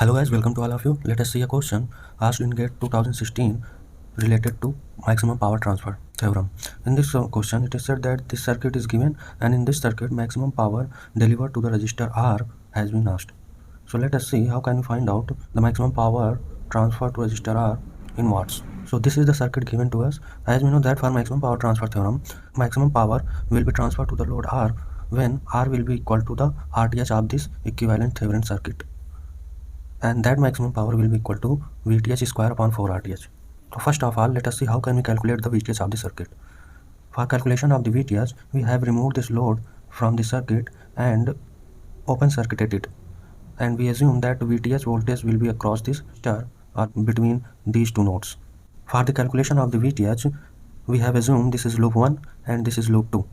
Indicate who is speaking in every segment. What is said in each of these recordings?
Speaker 1: Hello guys, welcome to all of you. Let us see a question asked in GATE 2016 related to maximum power transfer theorem. In this question, it is said that this circuit is given, and in this circuit, maximum power delivered to the resistor R has been asked. So let us see how can we find out the maximum power transfer to resistor R in watts. So this is the circuit given to us. As we know that for maximum power transfer theorem, maximum power will be transferred to the load R when R will be equal to the RTH of this equivalent Thevenin circuit, and that maximum power will be equal to VTH square upon 4 RTH. So first of all, let us see how can we calculate the VTH of the circuit. For calculation of the VTH, we have removed this load from the circuit and open circuited it, and we assume that VTH voltage will be across this star or between these two nodes. For the calculation of the VTH, we have assumed this is loop 1 and this is loop 2.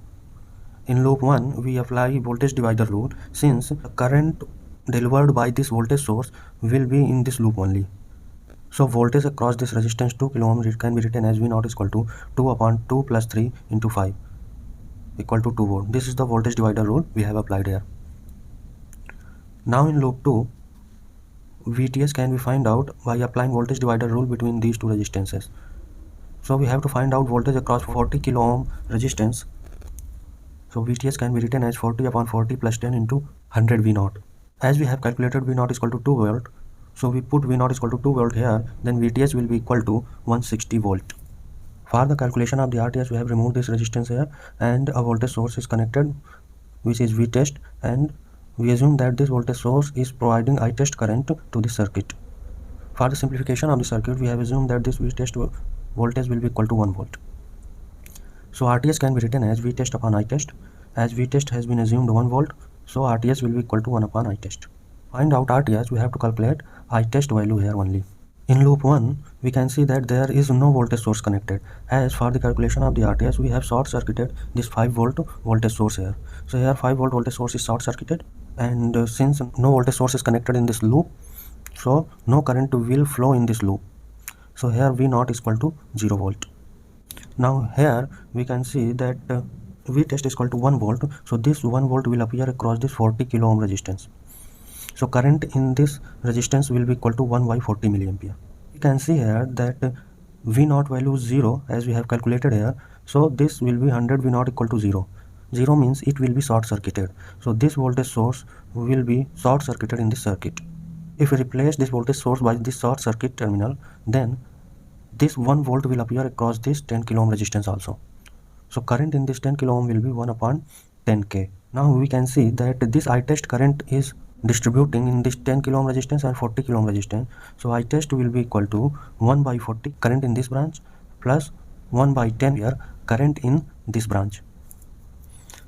Speaker 1: In loop 1, we apply voltage divider rule since the current delivered by this voltage source will be in this loop only. So voltage across this resistance 2 kilo ohm can be written as V naught is equal to 2 upon 2 plus 3 into 5 equal to 2 volt. This is the voltage divider rule we have applied here. Now in loop 2, VTH can be find out by applying voltage divider rule between these two resistances. So we have to find out voltage across 40 kilo ohm resistance. So VTH can be written as 40 upon 40 plus 10 into 100 V naught. As we have calculated V naught is equal to 2 volt, so we put V naught is equal to 2 volt here, then VTH will be equal to 160 volt. For the calculation of the RTH, we have removed this resistance here and a voltage source is connected, which is VTest, and we assume that this voltage source is providing ITest current to the circuit. For the simplification of the circuit, we have assumed that this VTest voltage will be equal to 1 volt. So RTH can be written as VTest upon ITest. As VTest has been assumed 1 volt, so RTH will be equal to 1 upon ITest. Find out RTH, we have to calculate ITest value here only. In loop 1, we can see that there is no voltage source connected. As for the calculation of the RTH, we have short circuited this 5 volt voltage source here. So here 5 volt voltage source is short circuited, and since no voltage source is connected in this loop, so no current will flow in this loop. So here V naught is equal to 0 volt. Now here we can see that VTest is equal to 1 volt. So this 1 volt will appear across this 40 kilo ohm resistance. So current in this resistance will be equal to 1 by 40 milliampere. You can see here that V naught value is 0 as we have calculated here. So this will be 100 V naught equal to 0. 0 means it will be short circuited. So this voltage source will be short circuited in this circuit. If we replace this voltage source by this short circuit terminal, then this 1 volt will appear across this 10 kilo ohm resistance also. So current in this 10 kilo ohm will be 1 upon 10k. Now we can see that this ITest current is distributing in this 10 kilo ohm resistance and 40 kilo ohm resistance. So ITest will be equal to 1 by 40 current in this branch plus 1 by 10 here current in this branch.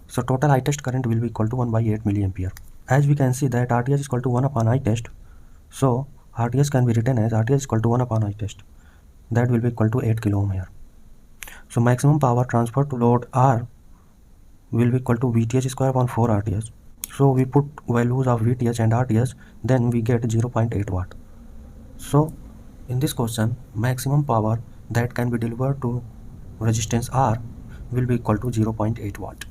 Speaker 1: So total ITest current will be equal to 1 by 8 milliampere. As we can see that RTH is equal to 1 upon ITest. So RTH can be written as RTH is equal to 1 upon ITest. That will be equal to 8 kilo ohm here. So maximum power transfer to load R will be equal to VTH square upon 4 RTH. So we put values of VTH and RTH, then we get 0.8 watt. So in this question, maximum power that can be delivered to resistance R will be equal to 0.8 watt.